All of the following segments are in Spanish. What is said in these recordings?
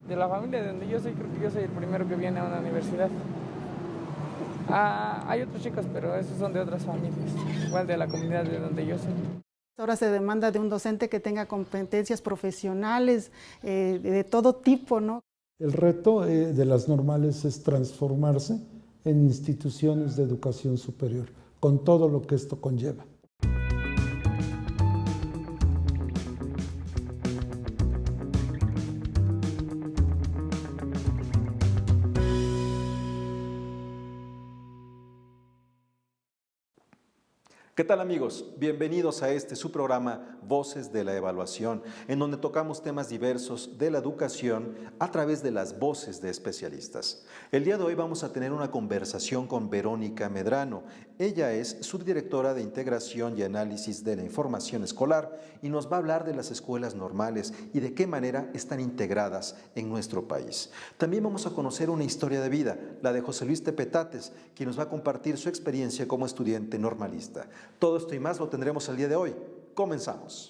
De la familia de donde yo soy, creo que yo soy el primero que viene a una universidad. Hay otros chicos, pero esos son de otras familias, igual de la comunidad de donde yo soy. Ahora se demanda de un docente que tenga competencias profesionales de todo tipo, ¿no? El reto de las normales es transformarse en instituciones de educación superior, con todo lo que esto conlleva. ¿Qué tal, amigos? Bienvenidos a su programa Voces de la Evaluación, en donde tocamos temas diversos de la educación a través de las voces de especialistas. El día de hoy vamos a tener una conversación con Verónica Medrano. Ella es subdirectora de Integración y Análisis de la Información Escolar y nos va a hablar de las escuelas normales y de qué manera están integradas en nuestro país. También vamos a conocer una historia de vida, la de José Luis Tepetates, quien nos va a compartir su experiencia como estudiante normalista. Todo esto y más lo tendremos el día de hoy. Comenzamos.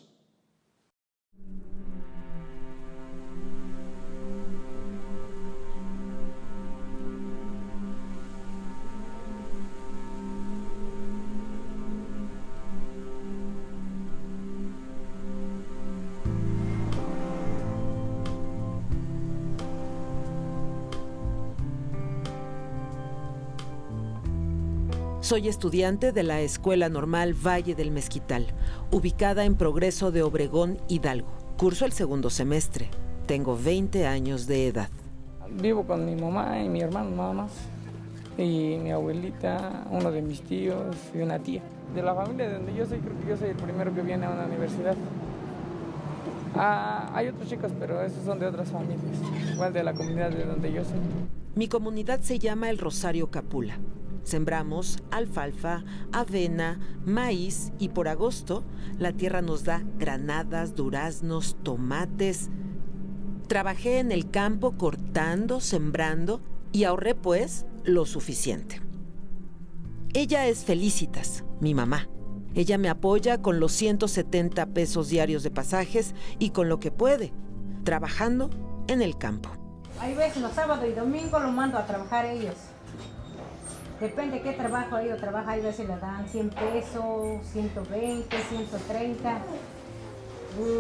Soy estudiante de la Escuela Normal Valle del Mezquital, ubicada en Progreso de Obregón, Hidalgo. Curso el segundo semestre. Tengo 20 años de edad. Vivo con mi mamá y mi hermano nada más, y mi abuelita, uno de mis tíos y una tía. De la familia de donde yo soy, creo que yo soy el primero que viene a una universidad. Hay otros chicos, pero esos son de otras familias, igual de la comunidad de donde yo soy. Mi comunidad se llama El Rosario Capula. Sembramos alfalfa, avena, maíz y por agosto la tierra nos da granadas, duraznos, tomates. Trabajé en el campo cortando, sembrando y ahorré pues lo suficiente. Ella es Felicitas, mi mamá. Ella me apoya con los 170 pesos diarios de pasajes y con lo que puede, trabajando en el campo. Hay veces los sábados y domingos los mando a trabajar ellos. Depende de qué trabajo ellos trabajan, hay veces le dan 100 pesos, 120, 130.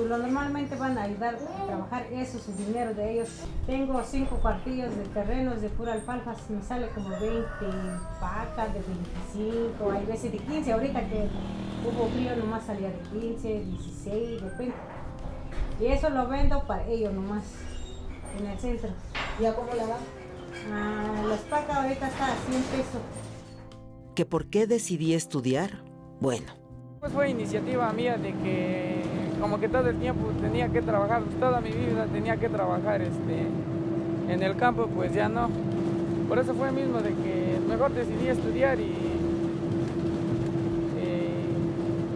Normalmente van a ayudar a trabajar eso, su dinero de ellos. Tengo 5 cuartillos de terrenos de pura alfalfa, me sale como 20 vacas de 25, hay veces de 15. Ahorita que hubo frío nomás salía de 15, 16, depende. Y eso lo vendo para ellos nomás, en el centro. ¿Y a cómo la dan? Las pacas ahorita está a 100 pesos. ¿Que por qué decidí estudiar? Bueno. Pues fue iniciativa mía de que como que todo el tiempo tenía que trabajar, toda mi vida tenía que trabajar en el campo, pues ya no. Por eso fue mismo de que mejor decidí estudiar y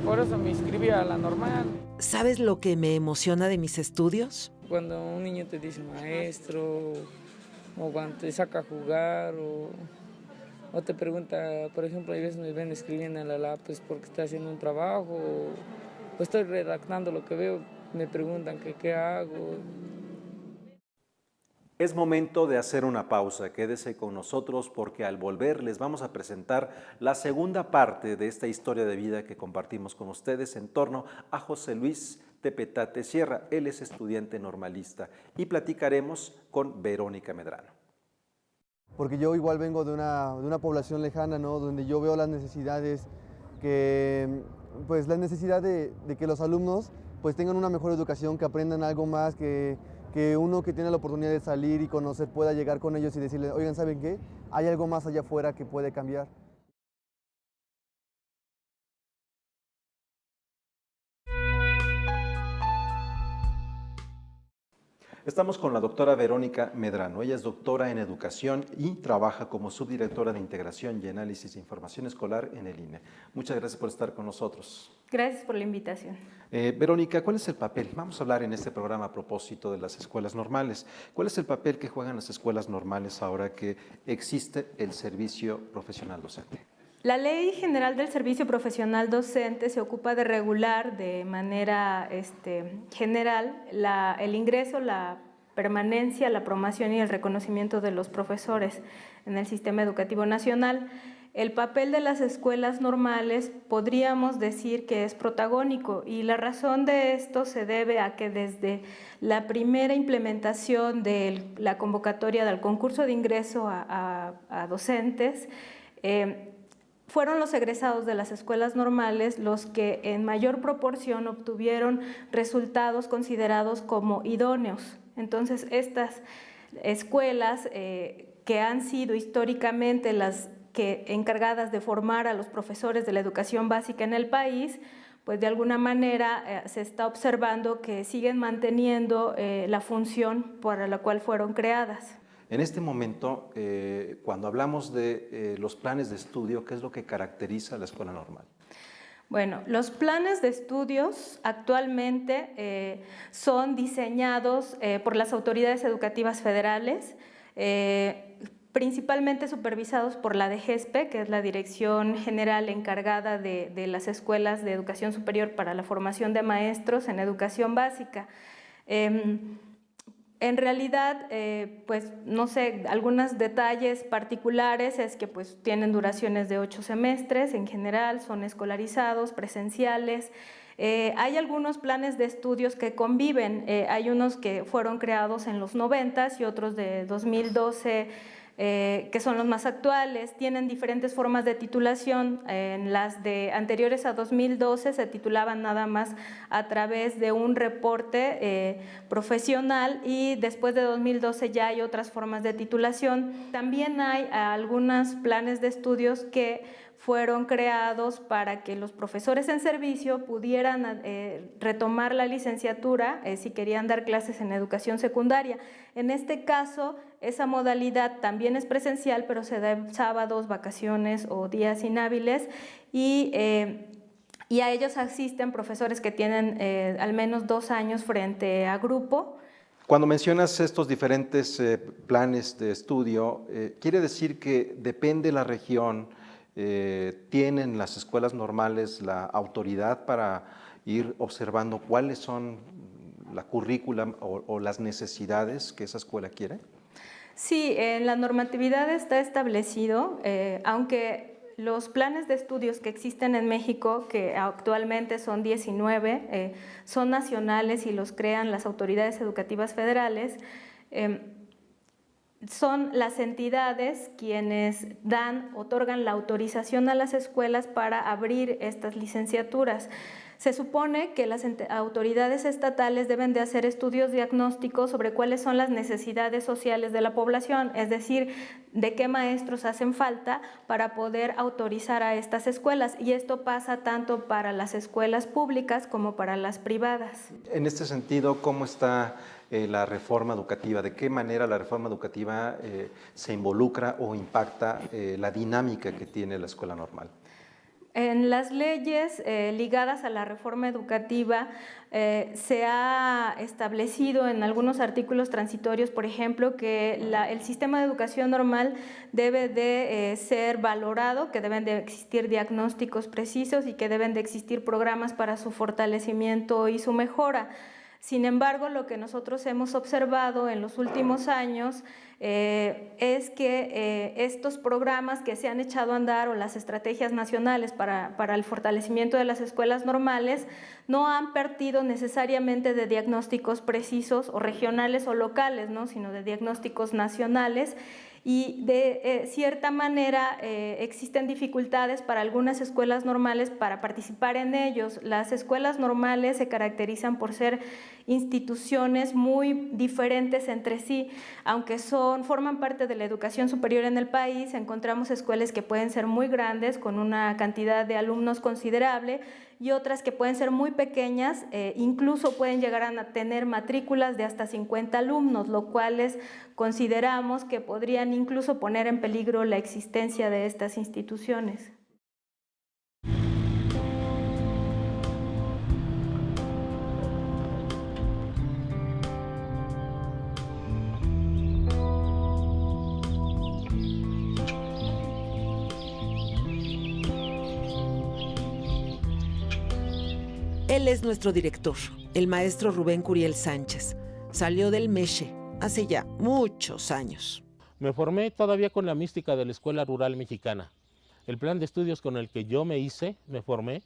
por eso me inscribí a la normal. ¿Sabes lo que me emociona de mis estudios? Cuando un niño te dice maestro, o cuando te saca a jugar, o te pregunta, por ejemplo, hay veces me ven escribiendo en la lápiz porque estoy haciendo un trabajo, o estoy redactando lo que veo, me preguntan que qué hago. Es momento de hacer una pausa. Quédese con nosotros porque al volver les vamos a presentar la segunda parte de esta historia de vida que compartimos con ustedes en torno a José Luis Tepetates Sierra. Él es estudiante normalista y platicaremos con Verónica Medrano. Porque yo igual vengo de una población lejana, ¿no? Donde yo veo las necesidades, pues la necesidad de que los alumnos pues tengan una mejor educación, que aprendan algo más, que uno que tiene la oportunidad de salir y conocer pueda llegar con ellos y decirles, oigan, ¿saben qué? Hay algo más allá afuera que puede cambiar. Estamos con la doctora Verónica Medrano. Ella es doctora en educación y trabaja como subdirectora de Integración y Análisis de Información Escolar en el INE. Muchas gracias por estar con nosotros. Gracias por la invitación. Verónica, ¿cuál es el papel? Vamos a hablar en este programa a propósito de las escuelas normales. ¿Cuál es el papel que juegan las escuelas normales ahora que existe el servicio profesional docente? La Ley General del Servicio Profesional Docente se ocupa de regular de manera general el ingreso, la permanencia, la promoción y el reconocimiento de los profesores en el sistema educativo nacional. El papel de las escuelas normales podríamos decir que es protagónico, y la razón de esto se debe a que desde la primera implementación de la convocatoria del concurso de ingreso a docentes, fueron los egresados de las escuelas normales los que en mayor proporción obtuvieron resultados considerados como idóneos. Entonces, estas escuelas que han sido históricamente las encargadas de formar a los profesores de la educación básica en el país, pues de alguna manera se está observando que siguen manteniendo la función para la cual fueron creadas. En este momento, cuando hablamos de los planes de estudio, ¿qué es lo que caracteriza a la escuela normal? Bueno, los planes de estudios actualmente son diseñados por las autoridades educativas federales, principalmente supervisados por la DGESPE, que es la Dirección General encargada de las escuelas de educación superior para la formación de maestros en educación básica. En realidad, pues no sé, algunos detalles particulares es que pues tienen duraciones de 8 semestres, en general son escolarizados, presenciales. Hay algunos planes de estudios que conviven, hay unos que fueron creados en los 90s y otros de 2012, que son los más actuales. Tienen diferentes formas de titulación. En las de anteriores a 2012 se titulaban nada más a través de un reporte profesional, y después de 2012 ya hay otras formas de titulación. También hay algunos planes de estudios que fueron creados para que los profesores en servicio pudieran retomar la licenciatura si querían dar clases en educación secundaria. En este caso, esa modalidad también es presencial, pero se da en sábados, vacaciones o días inhábiles, y a ellos asisten profesores que tienen al menos 2 años frente a grupo. Cuando mencionas estos diferentes planes de estudio, ¿quiere decir que depende la región? ¿Tienen las escuelas normales la autoridad para ir observando cuáles son la currícula o las necesidades que esa escuela quiere? Sí, en la normatividad está establecido, aunque los planes de estudios que existen en México, que actualmente son 19, son nacionales y los crean las autoridades educativas federales, son las entidades quienes otorgan la autorización a las escuelas para abrir estas licenciaturas. Se supone que las autoridades estatales deben de hacer estudios diagnósticos sobre cuáles son las necesidades sociales de la población, es decir, de qué maestros hacen falta para poder autorizar a estas escuelas, y esto pasa tanto para las escuelas públicas como para las privadas. En este sentido, ¿cómo está la reforma educativa? ¿De qué manera la reforma educativa se involucra o impacta la dinámica que tiene la escuela normal? En las leyes ligadas a la reforma educativa se ha establecido en algunos artículos transitorios, por ejemplo, que el sistema de educación normal debe de ser valorado, que deben de existir diagnósticos precisos y que deben de existir programas para su fortalecimiento y su mejora. Sin embargo, lo que nosotros hemos observado en los últimos años es que estos programas que se han echado a andar, o las estrategias nacionales para el fortalecimiento de las escuelas normales, no han partido necesariamente de diagnósticos precisos o regionales o locales, ¿no?, sino de diagnósticos nacionales. Y de cierta manera existen dificultades para algunas escuelas normales para participar en ellos. Las escuelas normales se caracterizan por ser instituciones muy diferentes entre sí. Aunque forman parte de la educación superior en el país, encontramos escuelas que pueden ser muy grandes, con una cantidad de alumnos considerable, y otras que pueden ser muy pequeñas, incluso pueden llegar a tener matrículas de hasta 50 alumnos, lo cuales consideramos que podrían incluso poner en peligro la existencia de estas instituciones. Él es nuestro director, el maestro Rubén Curiel Sánchez. Salió del MESHE, hace ya muchos años. Me formé todavía con la mística de la Escuela Rural Mexicana. El plan de estudios con el que yo me formé,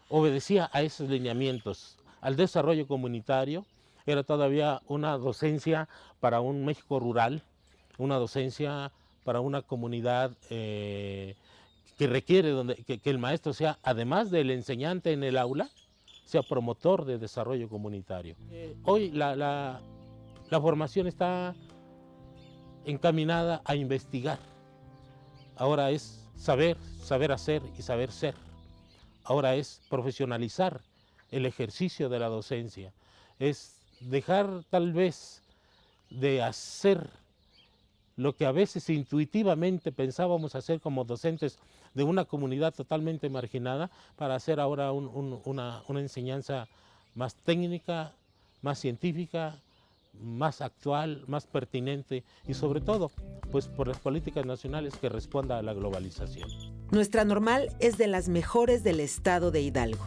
obedecía a esos lineamientos, al desarrollo comunitario. Era todavía una docencia para un México rural, una docencia para una comunidad que requiere que el maestro sea, además del enseñante en el aula, sea promotor de desarrollo comunitario. Hoy la formación está encaminada a investigar. Ahora es saber hacer y saber ser. Ahora es profesionalizar el ejercicio de la docencia. Es dejar tal vez de hacer lo que a veces intuitivamente pensábamos hacer como docentes de una comunidad totalmente marginada, para hacer ahora una enseñanza más técnica, más científica, más actual, más pertinente y sobre todo, pues por las políticas nacionales que responda a la globalización. Nuestra normal es de las mejores del estado de Hidalgo.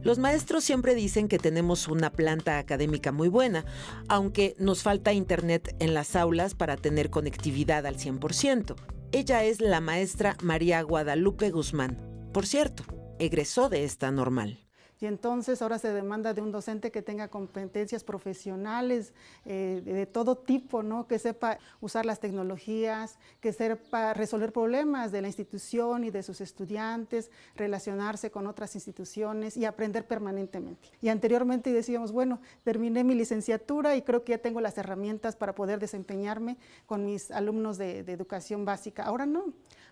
Los maestros siempre dicen que tenemos una planta académica muy buena, aunque nos falta internet en las aulas para tener conectividad al 100%. Ella es la maestra María Guadalupe Guzmán. Por cierto, egresó de esta normal. Y entonces ahora se demanda de un docente que tenga competencias profesionales de todo tipo, ¿no? Que sepa usar las tecnologías, que sepa resolver problemas de la institución y de sus estudiantes, relacionarse con otras instituciones y aprender permanentemente. Y anteriormente decíamos, bueno, terminé mi licenciatura y creo que ya tengo las herramientas para poder desempeñarme con mis alumnos de educación básica. Ahora no.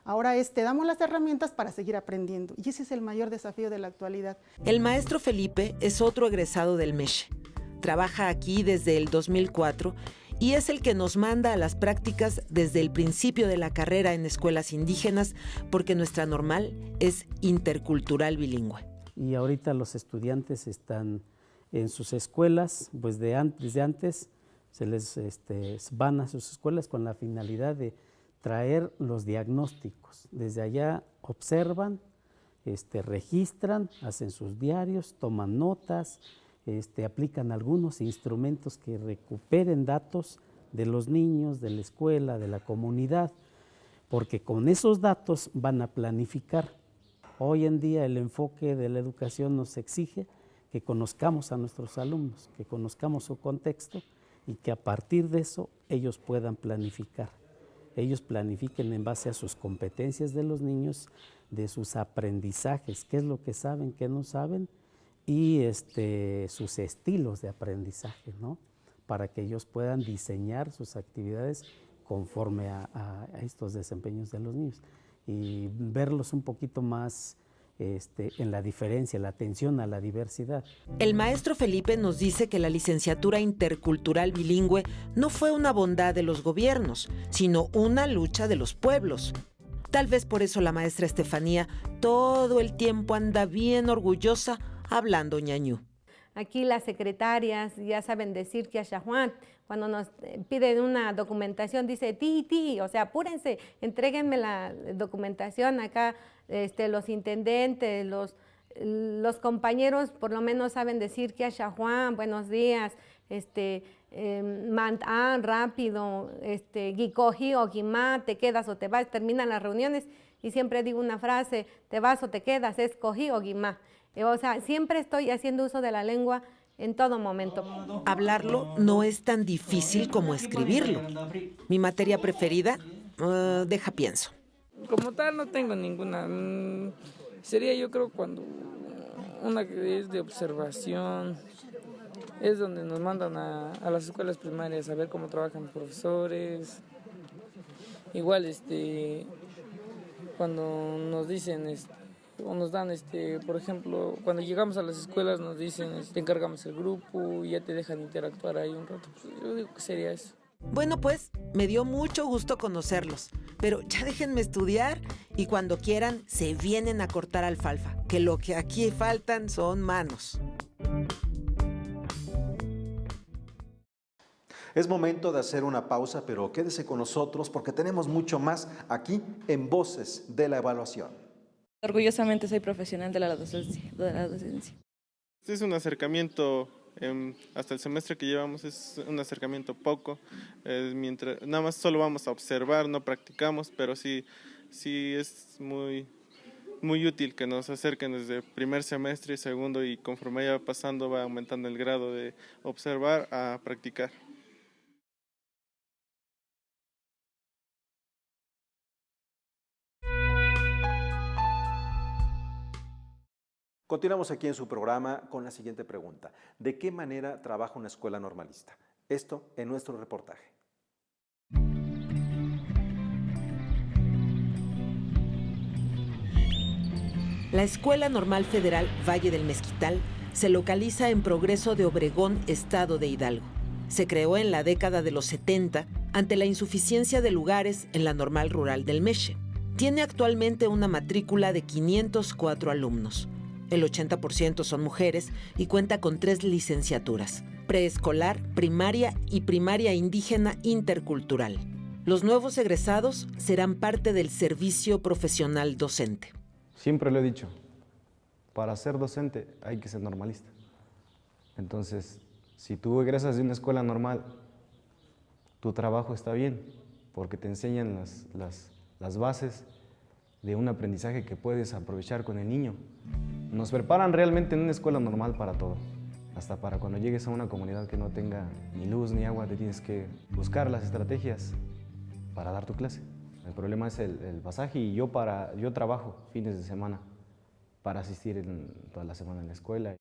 Ahora te damos las herramientas para seguir aprendiendo. Y ese es el mayor desafío de la actualidad. El maestro Felipe es otro egresado del MESHE. Trabaja aquí desde el 2004 y es el que nos manda a las prácticas desde el principio de la carrera en escuelas indígenas, porque nuestra normal es intercultural bilingüe. Y ahorita los estudiantes están en sus escuelas, pues desde antes se les van a sus escuelas con la finalidad de traer los diagnósticos. Desde allá observan, registran, hacen sus diarios, toman notas, aplican algunos instrumentos que recuperen datos de los niños, de la escuela, de la comunidad, porque con esos datos van a planificar. Hoy en día el enfoque de la educación nos exige que conozcamos a nuestros alumnos, que conozcamos su contexto y que a partir de eso ellos puedan planificar. Ellos planifiquen en base a sus competencias de los niños, de sus aprendizajes, qué es lo que saben, qué no saben, y sus estilos de aprendizaje, ¿no? Para que ellos puedan diseñar sus actividades conforme a estos desempeños de los niños y verlos un poquito más en la diferencia, la atención a la diversidad. El maestro Felipe nos dice que la licenciatura intercultural bilingüe no fue una bondad de los gobiernos, sino una lucha de los pueblos. Tal vez por eso la maestra Estefanía todo el tiempo anda bien orgullosa hablando ñañú. Aquí las secretarias ya saben decir que Juan, cuando nos piden una documentación, dice ti, o sea, apúrense, entréguenme la documentación acá, los intendentes, los compañeros por lo menos saben decir que Juan, buenos días, rápido, guicoji o guimá, te quedas o te vas, terminan las reuniones y siempre digo una frase, te vas o te quedas, es cojí o guimá. O sea, siempre estoy haciendo uso de la lengua en todo momento. Hablarlo no es tan difícil como escribirlo. Mi materia preferida, deja pienso. Como tal no tengo ninguna. Sería yo creo cuando una que es de observación, es donde nos mandan a las escuelas primarias a ver cómo trabajan los profesores. Igual cuando nos dicen o nos dan, por ejemplo, cuando llegamos a las escuelas nos dicen, te encargamos el grupo y ya te dejan interactuar ahí un rato. Pues yo digo que sería eso. Bueno, pues me dio mucho gusto conocerlos, pero ya déjenme estudiar y cuando quieran se vienen a cortar alfalfa, que lo que aquí faltan son manos. Es momento de hacer una pausa, pero quédese con nosotros porque tenemos mucho más aquí en Voces de la Evaluación. Orgullosamente soy profesional de la docencia. Este es un acercamiento Hasta el semestre que llevamos es un acercamiento poco, nada más solo vamos a observar, no practicamos, pero sí es muy útil que nos acerquen desde primer semestre y segundo, y conforme vaya pasando va aumentando el grado de observar a practicar. Continuamos aquí en su programa con la siguiente pregunta. ¿De qué manera trabaja una escuela normalista? Esto en nuestro reportaje. La Escuela Normal Federal Valle del Mezquital se localiza en Progreso de Obregón, estado de Hidalgo. Se creó en la década de los 70 ante la insuficiencia de lugares en la Normal Rural del Meche. Tiene actualmente una matrícula de 504 alumnos. El 80% son mujeres y cuenta con 3 licenciaturas: preescolar, primaria y primaria indígena intercultural. Los nuevos egresados serán parte del servicio profesional docente. Siempre lo he dicho, para ser docente hay que ser normalista. Entonces, si tú egresas de una escuela normal, tu trabajo está bien, porque te enseñan las bases de un aprendizaje que puedes aprovechar con el niño. Nos preparan realmente en una escuela normal para todo. Hasta para cuando llegues a una comunidad que no tenga ni luz ni agua, te tienes que buscar las estrategias para dar tu clase. El problema es el pasaje, y yo trabajo fines de semana para asistir toda la semana en la escuela.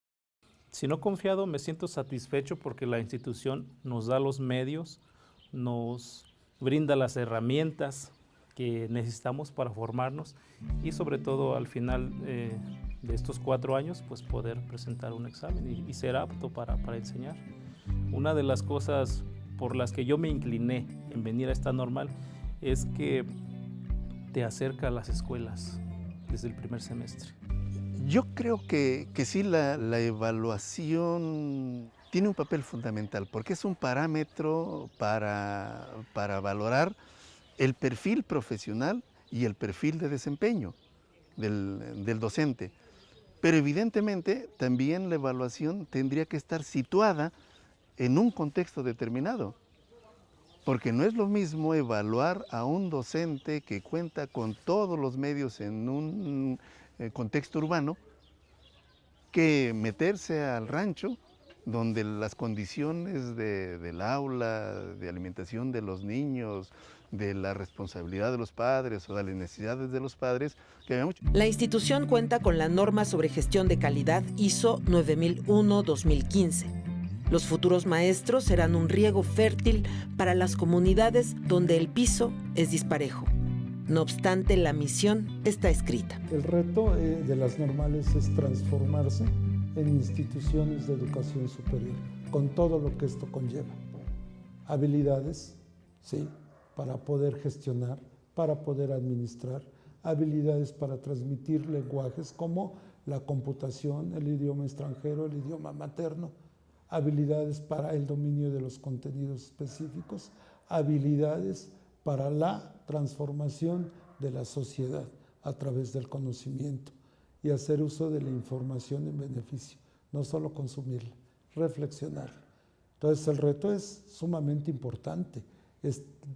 Si no confiado, me siento satisfecho porque la institución nos da los medios, nos brinda las herramientas que necesitamos para formarnos, y sobre todo al final de estos 4 años pues poder presentar un examen y ser apto para enseñar. Una de las cosas por las que yo me incliné en venir a esta normal es que te acerca a las escuelas desde el primer semestre. Yo creo que sí, la evaluación tiene un papel fundamental, porque es un parámetro para valorar el perfil profesional y el perfil de desempeño del docente. Pero evidentemente también la evaluación tendría que estar situada en un contexto determinado, porque no es lo mismo evaluar a un docente que cuenta con todos los medios en un contexto urbano que meterse al rancho, donde las condiciones del aula, de alimentación de los niños, de la responsabilidad de los padres o de las necesidades de los padres, que había mucho. La institución cuenta con la norma sobre gestión de calidad ISO 9001-2015. Los futuros maestros serán un riego fértil para las comunidades donde el piso es disparejo. No obstante, la misión está escrita. El reto de las normales es transformarse en instituciones de educación superior, con todo lo que esto conlleva. Habilidades, sí, para poder gestionar, para poder administrar, habilidades para transmitir lenguajes como la computación, el idioma extranjero, el idioma materno, habilidades para el dominio de los contenidos específicos, habilidades para la transformación de la sociedad a través del conocimiento y hacer uso de la información en beneficio, no solo consumirla, reflexionarla. Entonces el reto es sumamente importante.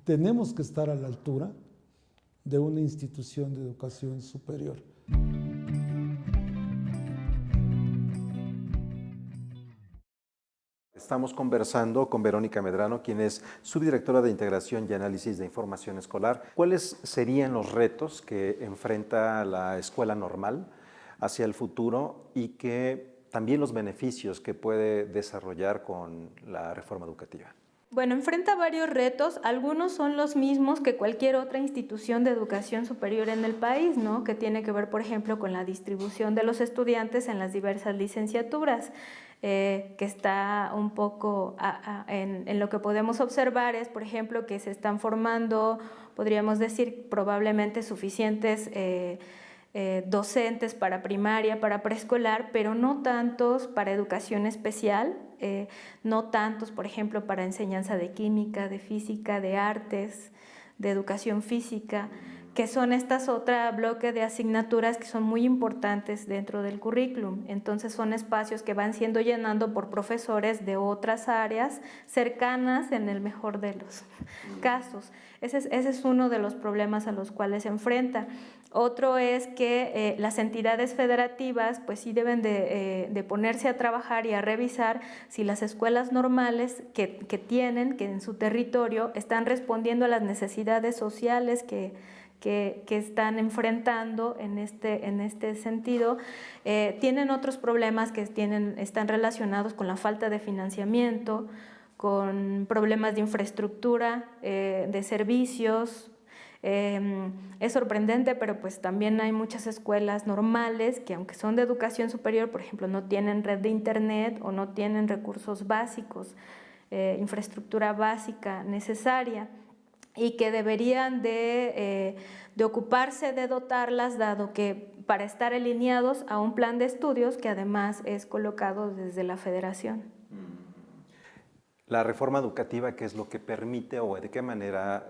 Tenemos que estar a la altura de una institución de educación superior. Estamos conversando con Verónica Medrano, quien es subdirectora de Integración y Análisis de Información Escolar. ¿Cuáles serían los retos que enfrenta la escuela normal hacia el futuro y también los beneficios que puede desarrollar con la reforma educativa? Bueno, enfrenta varios retos. Algunos son los mismos que cualquier otra institución de educación superior en el país, ¿no? Que tiene que ver, por ejemplo, con la distribución de los estudiantes en las diversas licenciaturas, que está un poco en lo que podemos observar es, por ejemplo, que se están formando, podríamos decir, probablemente suficientes docentes para primaria, para preescolar, pero no tantos para educación especial, no tantos, por ejemplo, para enseñanza de química, de física, de artes, de educación física, que son estas otras bloques de asignaturas que son muy importantes dentro del currículum. Entonces son espacios que van siendo llenando por profesores de otras áreas cercanas en el mejor de los casos. Ese es uno de los problemas a los cuales se enfrenta. Otro es que las entidades federativas pues sí deben de ponerse a trabajar y a revisar si las escuelas normales que tienen, que en su territorio están respondiendo a las necesidades sociales que están enfrentando en este sentido. Tienen otros problemas que están relacionados con la falta de financiamiento, con problemas de infraestructura, de servicios. Es sorprendente, pero pues también hay muchas escuelas normales que, aunque son de educación superior, por ejemplo, no tienen red de internet o no tienen recursos básicos, infraestructura básica necesaria, y que deberían de ocuparse de dotarlas, dado que para estar alineados a un plan de estudios que además es colocado desde la federación. La reforma educativa, ¿qué es lo que permite o de qué manera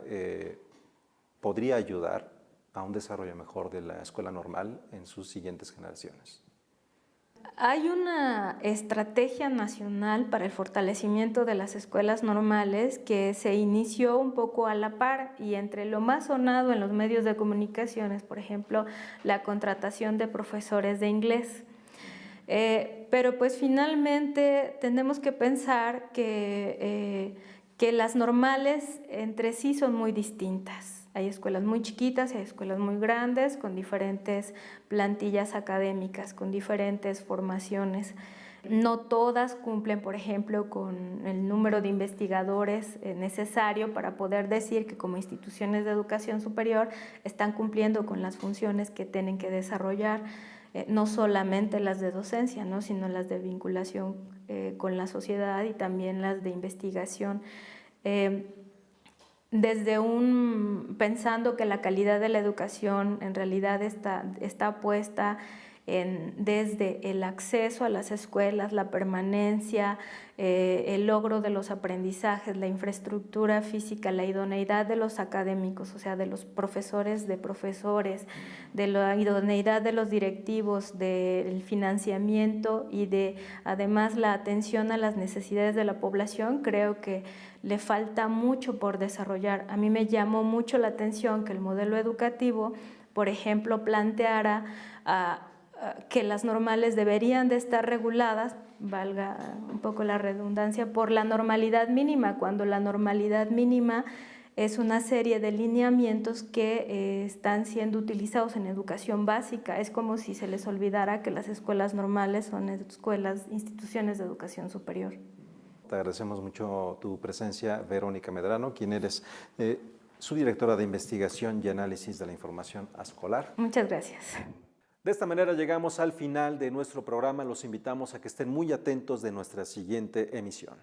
podría ayudar a un desarrollo mejor de la escuela normal en sus siguientes generaciones? Hay una estrategia nacional para el fortalecimiento de las escuelas normales que se inició un poco a la par, y entre lo más sonado en los medios de comunicaciones, por ejemplo, la contratación de profesores de inglés. Pero pues finalmente tenemos que pensar que las normales entre sí son muy distintas. Hay escuelas muy chiquitas y hay escuelas muy grandes, con diferentes plantillas académicas, con diferentes formaciones. No todas cumplen, por ejemplo, con el número de investigadores necesario para poder decir que como instituciones de educación superior están cumpliendo con las funciones que tienen que desarrollar, no solamente las de docencia, ¿no?, sino las de vinculación con la sociedad y también las de investigación. Pensando que la calidad de la educación en realidad está puesta desde el acceso a las escuelas, la permanencia, el logro de los aprendizajes, la infraestructura física, la idoneidad de los académicos, o sea, de los profesores, de la idoneidad de los directivos, del financiamiento y además la atención a las necesidades de la población. Creo que le falta mucho por desarrollar. A mí me llamó mucho la atención que el modelo educativo, por ejemplo, planteara que las normales deberían de estar reguladas, valga un poco la redundancia, por la normalidad mínima, cuando la normalidad mínima es una serie de lineamientos que están siendo utilizados en educación básica. Es como si se les olvidara que las escuelas normales son instituciones de educación superior. Te agradecemos mucho tu presencia, Verónica Medrano, quien eres subdirectora de Investigación y Análisis de la Información Escolar. Muchas gracias. De esta manera llegamos al final de nuestro programa. Los invitamos a que estén muy atentos de nuestra siguiente emisión.